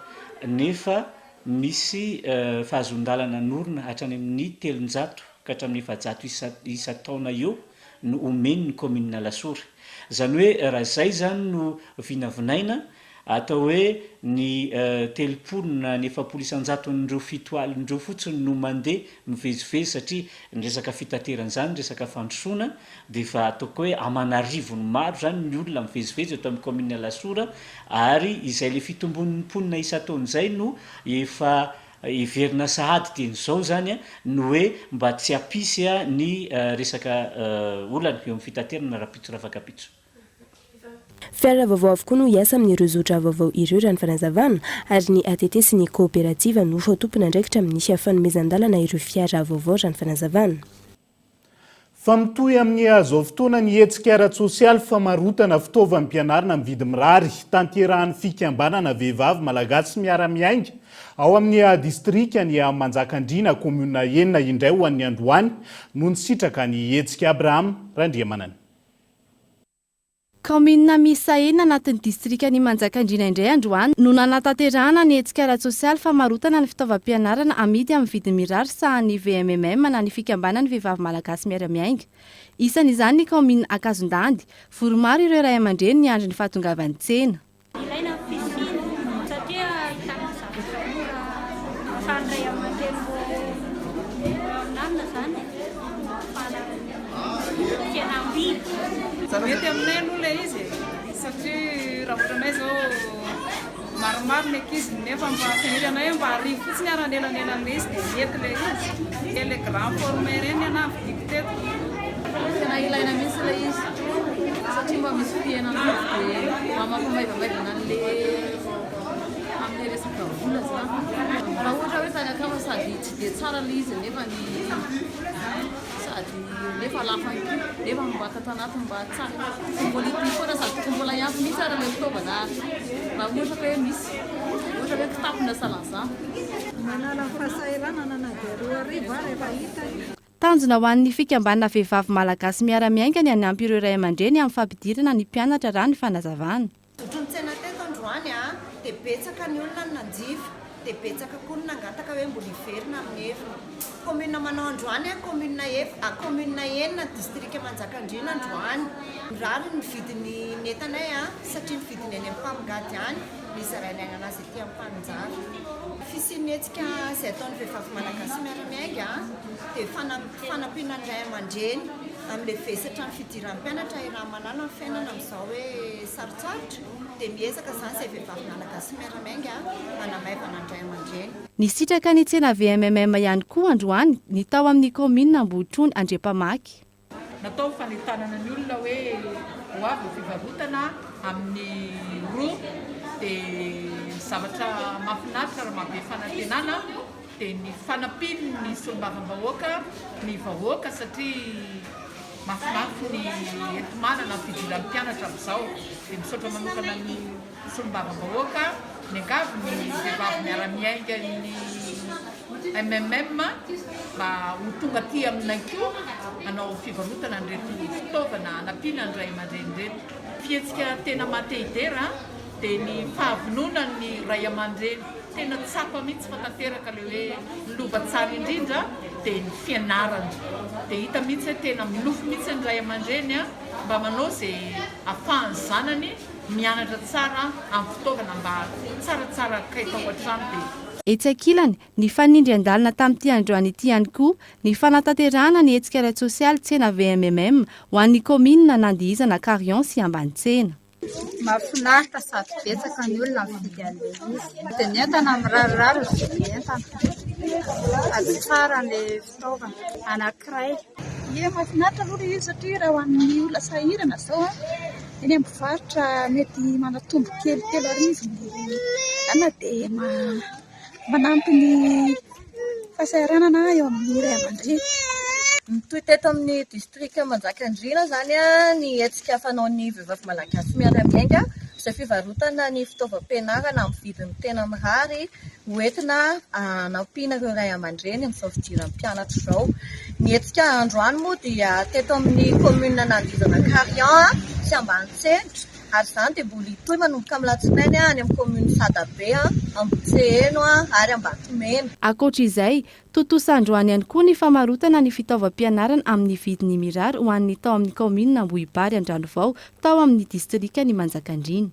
Nefa misy fahazondalana norona hatrany amin'ny 300 ka hatramin'ny 700 isa-taona eo no omeny ny komuna Alasora. Zany hoe raha izay zany no vinavinaina atao hoe ny 300 n'ireo 7 alin'ireo fotsiny no mandeha mivezivezy satria ny resaka fitaterana zany resaka fandrosoana dia efa ataoko hoe amanarivony maro zany ny olona mivezivezy eto amin'ny komuna Alasora ary izay le fitombon'ny mponina isa-taona izay no efa iverina sahady dian'izao zany no hoe mba tsy hampisy ny resaka olana eo amin'ny fitaterana rapitso ravakapitso. Fiara vaovao avokoa no hiasa amin'ireo zotra vaovao ireo raha ny fanazavana ary ny ATT sy ny kooperativa no tompon'andraikitra amin'ny fanomezan-dalana ireo fiara vaovao raha ny fanazavana. Fa mitohy amin'ny azao fotoana ny hetsika ara-tsosialy famarotana fitaovam-pianarana amin'ny vidy mirary tanterahan'ny fikambanana vehivavy malagasy miara-miainga ao amin'ny distrika ny Manjakandriana komuna enina indray ho an'ny Androany no nisitraka ny hetsika Abraham Randriamanana. Komuna miisa enina anatin'ny distrikany Manjakandriana indray androany no nanatanterahana ny hetsika ara-tsosialy famarotana ny fitaovam-pianarana amidy amin'ny vidiny mirary sahan'ny VMMM na ny fikambanany vehivavy malagasy miara-miainga. Isan'izany ny komuna Akazondandy, voromaro ireo ray aman-dreny ny andro ny fahatongavan'ny tsena. Ilaina piscine satria ahitana zavatra mora afahan'ray aman-dreny amin'amina zany fianam-bidy. Mety aminay aloha ilay izy satria raha ohatranay zao maromaro ny ankizy nefa mba sanirana mba arivo fotsiny aran'elanelan'ilay izy dia mety ilay izy. Dia ilay grand forme ireny ana vidiko teto. Tena ilaina mihitsy ilay izy satria mba misy fiainana dia mba mampamaivamaivana amin'ilay resaka vola zany. Raha ohatra hoe tany akama sady tsy dia tsara le izy nefa ny sady nefa lafa nefa mibaka tanatiny mba tsara politique koa raha sady tokony mbola iampy mihitsy ara le fitaovana raha ohatra hoe misy ohatra hoe kitapona salanza manala fahasahiranana na dia roa arivo rehefa hita tanjona ho an'ny fikambanana vehivavy malagasy miara-miainga ny hanampy ireo ray aman-dreny amin'ny fampidirana ny mpianatra raha ny fanazavana. Otrony-tsena teto androany dia betsaka ny olona ny nanjifa dia betsaka koa ny nangataka hoe mbola hiverina amin'ny efa. Commune manao androany commune efa commune enina district Manjakandriana androany. Rary ny vidiny netanay satria ny vidiny any amin'ny mpamigady any misy rahailana anazy ety amin'ny mpanjary. Fisinetsika izay ataon'ny vehivavy malagasy miara-miainga dia fanampiana ny ray aman-dreny amin'ilay vesatra ny fidiran'ny mpianatra iramanana ny fiainana amin'izao hoe sarotsarotra dia miezaka izany izay vehivavy malagasy miara-miainga manamaivana ny ray aman-dreny. Ny sitraka ny tsena VMMM ihany koa androany ny tao amin'ny commune Ambohitrony Andriampamaky. Natao fanitanana ny olona hoe ho avy fivarotana amin'ny roa dia zavatra mahafinaritra raha mahabe fanantenana dia ny fanampiany ny solombavam-bahoaka ny vahoaka satria mahafinaritra ny enti-manana ny fidiran'ny mpianatra amin'izao dia misaotra manokana ny solombavam-bahoaka ny angavy ny vehivavy miara-miainga ny MMM mba ho tonga aty aminay koa hanao fivarotana an'ireto fitaovana hanampiana ny ray aman-dreny reto. Fihetsika tena mateidera dia ny fahavononan'ny ray aman-dreny tena tsapa mihitsy fantanteraka le hoe lova tsara indrindra dia ny fianarana dia hita mihitsy hoe tena milofo mihitsy ny ray aman-dreny mba manao izay ahafahany zanany mianatra tsara amin'ny fitaovana mba tsaratsara kaitao an-trano dia etsy ankilany ny fanindry andalina tamin'ity androany ity ihany koa ny fanatanterahana ny hetsika ara-tsosialy tsena VMMM ho an'ny commune Nandihizana Karion sy Ambanitsena. Mahafinaritra sady betsaka ny olona mividy an'ilay izy dia ny entana mirarirary ny entana sady tsara ny fitaovana anankiray. Ie mahafinaritra aloha izy satria raha ho an'ny olona sahirana izao eny amin'ny mpivarotra mety manatombo kely ary izy ana dia manampy ny fahasahiranana eo amin'ny ray aman-dreny. Mitohy teto amin'ny district Manjakandriana zany ny hetsika fanaon'ny vehivavy malagasy miara-miainga izay fivarotana ny fitaovam-pianarana amin'ny vidiny tena mirary hoentina hanampiana ireo ray aman-dreny amin'izao fidiran'ny mpianatra izao. Ny hetsika androany moa dia teto amin'ny commune Nandihizana Karion sy Ambanitsena ary izany dia mbola hitohy manomboka amin'ny latsinainy any amin'ny commune Sadabe Ambotseheno ary Ambatomena. Ankoatra izay totosa androany ihany koa ny famarotana ny fitaovam-pianarana amin'ny vidiny mirary ho an'ny tao amin'ny commune Ambohibary Andranovao tao amin'ny distrika ny Manjakandriana.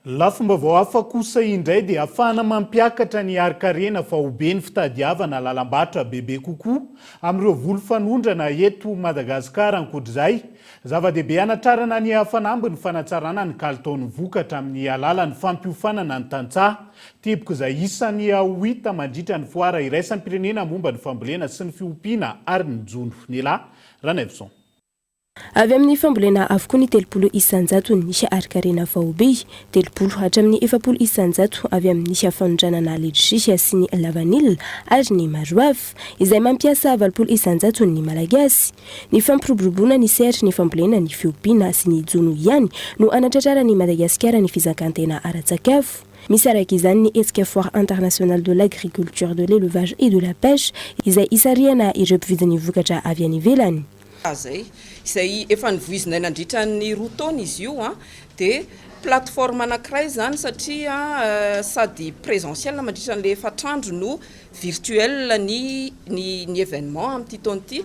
Lafombaovao hafa kosa indray dia ahafahana mampiakatra ny ari-karena fa ho be ny fitadiavana lalam-batrotra bebe kokoa amin'ireo volo fanondrana eto Madagasikara ankoatr'izay. Zava-dehibe anatrarana ny hafanamby ny fanatsarana ny kalitaon'ny vokatra amin'ny alalan'ny fampiofanana ny tantsaha. Teboka izay isan'ny ho hita mandritra ny foara iraisan'ny pirenena momba ny fambolena sy ny fiompiana ary ny jono. Nela Ranevson. Avy amin'ny fambolena avokoa ny 30 isanjato nisy ari-karena vaobe, 30 hatramin'ny 40 isanjato avy amin'ny nisy fanondranana letisia sy ny lavanila ary ny maroavy izay mampiasa 20 isanjato ny malagasy. Ny fampiroboroboana ny sertry ny fambolena ny fiompiana sy ny jono ihany no anatratrara ny Madagasikara ny fizakantena ara-tsakafo. Misy araka izany ny hetsika foire internationale de l'agriculture, de l'élevage et de la pêche izay isariana ireo mpividin'ny vokatra avy any ivelany. Izay efa nivoizina nandritra ny roa taona izy io dia plateforme anankiray zany satria sady présentiel mandritra n'le efatrandro no virtuel ny événement amin'ity taona ity.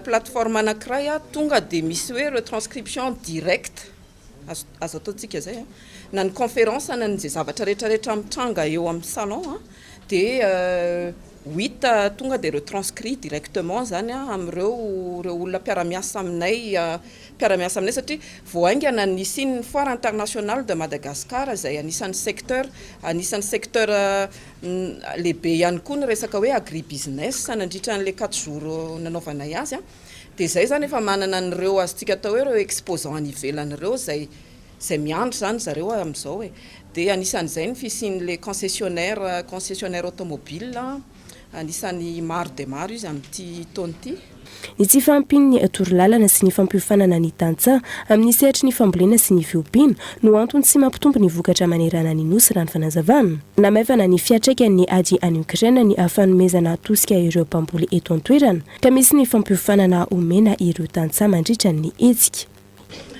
Plateforme anankiray tonga dia misy hoe retranscription direct azo ataontsika zay na ny conférence na ny zavatra rehetrarehetra mitranga eo amin'ny salon dia 8 tonga dia retranscrit directement zany amin'ireo olona mpiara-miasa aminay satria voaingana ny siny foire internationale de Madagascar izay anisan'ny secteur lehibe ihany koa ny resaka hoe agribusiness nandritra n'le 4 jours nanaovanay azy dia zay zany efa manana an'ireo azontsika atao hoe ireo exposant any ivelan'ireo zay miandry zany zareo amin'izao dia anisan'izay ny fisian'le concessionnaire automobile anisan'ny maro dia maro izy amin'ity taona ity. Ny tsy fampiny torolalana sy ny fampiofanana ny tantsaha amin'ny sehatry ny fambolena sy ny fiompiana no antony sy mampitombo ny vokatra manerana ny nosy raha ny fanazavana. Namaivana ny fiantraikan'ny ady any Ukraina ny afanomezana atosika ireo mpamboly eto an-toerana ka misy ny fampiofanana omena ireo tantsaha mandritra ny hetsika.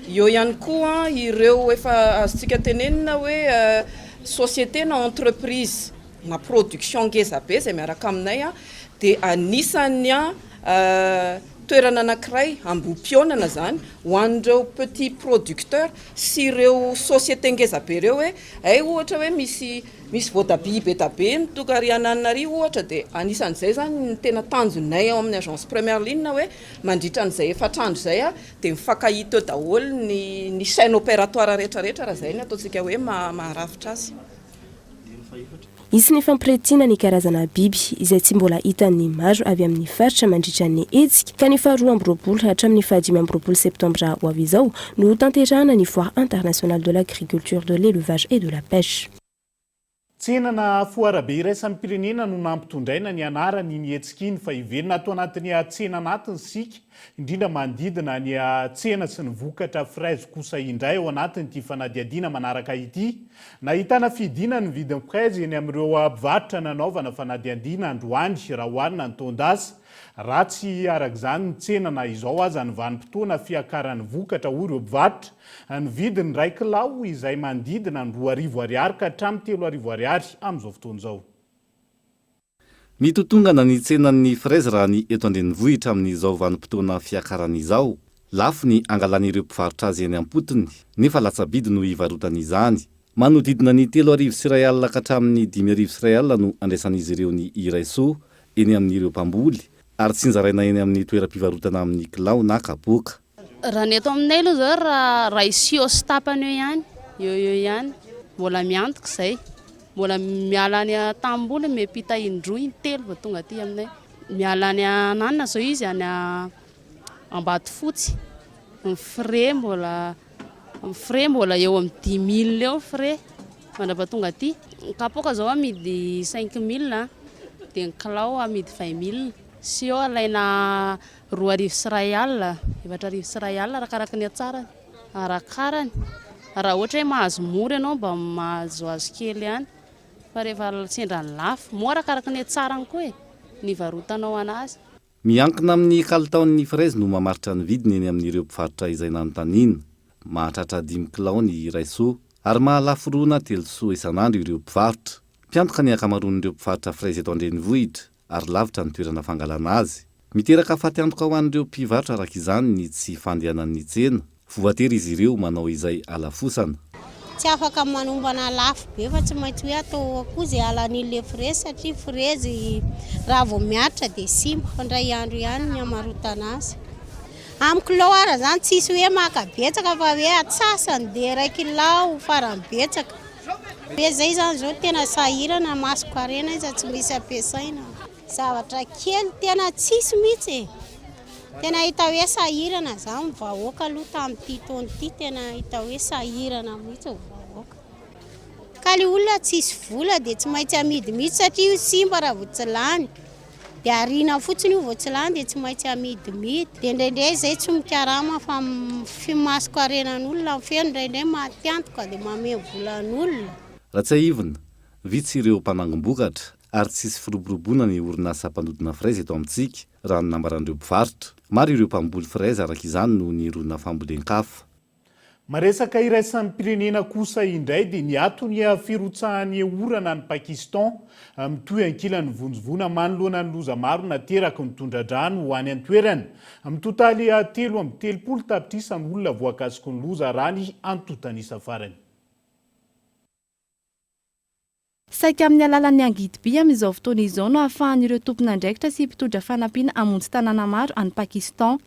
Eo ihany koa ireo efa azontsika tenenina hoe société na entreprise na production ngeza be izay miaraka aminay dia anisany toerana anankiray ambom-pionana zany ho an'ireo petit producteur sy ireo société ngeza be ireo hoe ohatra hoe misy voatabia betabe mitokariananary ohatra dia anisan'izay zany ny tena tanjonay ao amin'ny agence première ligne hoe mandritra an'izay efatrandro zay dia mifankahita eo daholo ny chaîne opératoire rehetrarehetra raha zay ny ataontsika hoe maharafitra azy. Isy ny fampiretiana ny karazana biby izay tsy mbola hitan'ny maro avy amin'ny faritra mandritra ny hetsika ka ny 12 hatramin'ny 15 septambra ho avy izao no tanterahana ny foire internationale de l'agriculture, de l'élevage et de la pêche. Tsenana foarabe iray samy pirenena no nampitondraina ny anarany ny hetsika iny fa ivelona ato anatin'ny tsena anatiny sika indrindra manodidina ny tsena sy ny vokatra fraise kosa indray ao anatin'ity fanadiadiana manaraka ity. Nahitana fidina ny vidin'ny fraise eny amin'ireo mpivarotra nanaovana fanadiadiana androany raha hoanina ny taondasa. Raha tsy arak'izany ny tsenana izao aza ny vanim-potoana fiakaran'ny vokatra ho ireo mpivarotra. Ny vidiny 1 kilao izay manodidina ny 2,000 ariary ka hatramin'ny 3,000 ariary amin'izao fotoana izao. Mitotongana ny tsenan'ny fraise raha ny eto an-drenivohitra amin'izao vanim-potoana fiakaran'izao. Lafo ny angalan'ireo mpivarotra azy eny am-potony nefa latsabidy no ivarotan'izany. Manodidina ny 3,000 sy R1 ka hatramin'ny 5,000 sy R1 no andraisan'izy ireo ny iraiso eny amin'ireo mpamboly ary tsinjaraina eny amin'ny toeram-pivarotana amin'ny kilao na kapoaka. Raha ny eto aminay aloha zao raha isio sy tapany eo ihany mbola miantoka izay. Mbola miala any tamboly mepita indroy telo vao tonga aty aminay. Miala any ananina zao izy any Ambatofotsy. Ny frais mbola eo amin'ny 10,000 eo frais mandrapa tonga aty. Ny kapoaka zao amidy 5,000 dia ny kilao amidy 20,000. Sy eo alaina 2,000 sy R1, 4,000 sy R1 arakaraka ny hatsarany. Arakarany. Raha ohatra hoe mahazo mora ianao mba mahazoazo kely ihany. Fa rehefa sendra ny lafo, mora arakaraka ny hatsarany koa ny varotanao anazy. Miankina amin'ny kalitaon'ny fraise no mamaritra ny vidiny eny amin'ireo mpivarotra izay nanontaniana. Mahatratra 5 kilao ny raiso ary mahalafo 2 na 3 so isan'andro ireo mpivarotra. Mpiantoka ny ankamaroan'ireo mpivarotra fraise eto an-drenivohitra ary lavitra ny toerana fangalana azy. Miteraka faty antoka ho an'ireo mpivarotra araka izany ny tsy fandehanan'ny tsena. Voatery izy ireo manao izay alafosana. Tsy afaka manombana lafo be fa tsy maintsy hoe atao akoho izay alan'ilay fraise satria fraise raha vao miatra dia simba fa indray andro ihany ny hamarotana azy. Amin'ny kilao ara zany tsisy hoe makabetsaka fa hoe atsasany dia 1 kilao farany betsaka. Be zay zany zao tena sahirana masoko arena izy tsy misy ampiasaina. Zavatra kely tena tsisy mihitsy. Tena hita hoe sahirana zany vahoaka aloha tamin'ity taona ity tena hita hoe sahirana mihitsy vahoaka. Ka ilay olona tsisy vola dia tsy maintsy amidy mihitsy satria io simba raha vao tsy lany. Dia ariana fotsiny io vao tsy lany dia tsy maintsy amidy. Dia indraindray izay tsy mikarama fa fimasoko arenan'olona feno indraindray matiantoka dia mameo volan'olona. Raha tsy haivina, vitsy ireo mpanangom-bokatra ary tsisy firoborobona ny orinasa mpanodina fraise eto amintsika raha ny nambaran'ireo mpivarotra. Maro ireo mpamboly fraise araka izany no nirona fambolen-kafa. Maresaka iraisan'ny pirenena kosa indray dia ny atony firotsahan'ny orana ny Pakistan mitohy ankilan'ny vonjovona manoloana ny loza maro nateraka ny tondra-drano ho any an-toerana. Mitotaly 330 tapitrisa ny olona voakasika ny loza rany antotanisa farany. Saika amin'ny alalan'ny angidy-by amin'izao fotoana izao no ahafahan'ireo tompon'andraikitra sy mpitondra fanampiana hamonjy tanàna maro any Pakistan.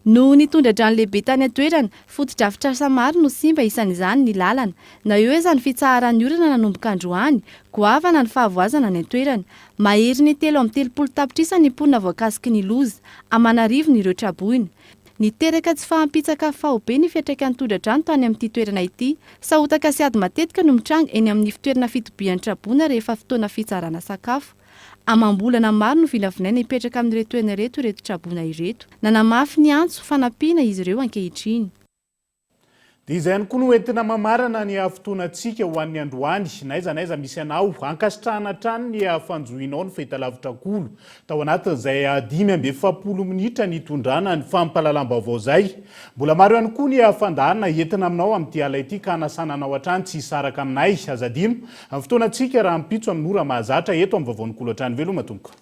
No nitondra-drano lehibe tany an-toerana, foto-drafitrasa maro no simba isan'izany ny lalana. Na eo izany fitsaharan'ny orana nanomboka androany, goavana ny fahavoazana ny an-toerana. Mahery ny 330 tapitrisa ny mponina voakasiky ny loza, Amanarivo ny ireo traboina. niteraka tsy fahampitsaka fahobe ny fiatraikan'ny tondra-drano tany amin'ity toerana ity sahotaka sy ady matetika no mitranga eny amin'ny fitoerana fitobian'ny traboana rehefa fotoana fitsarana sakafo. Amam-bolana maro no vilavinaina hipetraka amin'ireto toerana ireto ireto traboana ireto. Nanamafy ny antso fanampiana izy ireo ankehitriny. Dia izay ihany koa no entina mamarana ny fotoanantsika ho an'ny androany. Naiza misy anao ankasitrahana trano ny fanjohinao ny fahitalavitra-kolo. Tao anatin'izay 5-7 minitra ny tondrana ny fampahalalam-baovao zay. Mbola maro ihany koa ny fandaharana entina aminao amin'ity ala ity ka hanasanana ao an-trano tsy hisaraka aminay. Azadino amin'ny fotoanantsika raha mpitso amin'ny ora mahazatra eto amin'ny vaovaon'ny kolo an-trano veloma tomboka.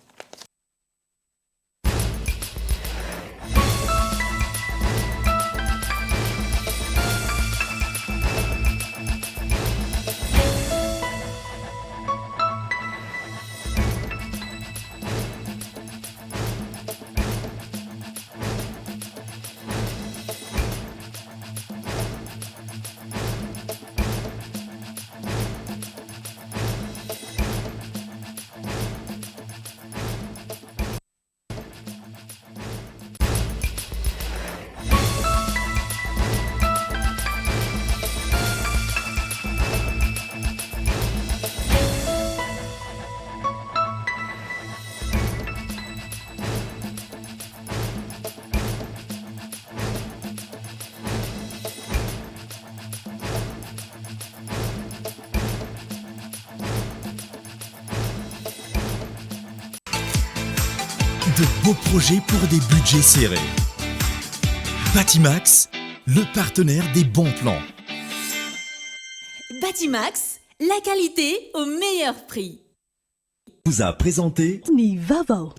De beaux projets pour des budgets serrés. Batimax, le partenaire des bons plans. Batimax, la qualité au meilleur prix. Vous a présenté Nivavo.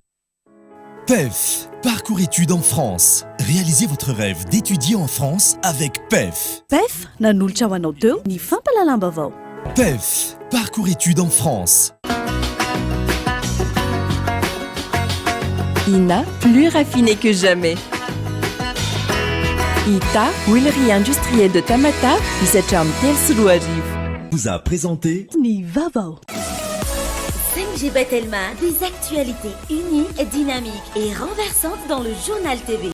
PEF, parcours études en France. Réalisez votre rêve d'étudier en France avec PEF. PEF, nanolotra ho anao teo ny fampalalam-baovao. PEF, parcours études en France. INA, plus raffiné que jamais. ITA, huilerie industrielle de Tamata, misatra amin'ny telo arivo. Vous a présenté Nivavo. 5G Batelma, des actualités uniques, dynamiques et renversantes dans le journal TV.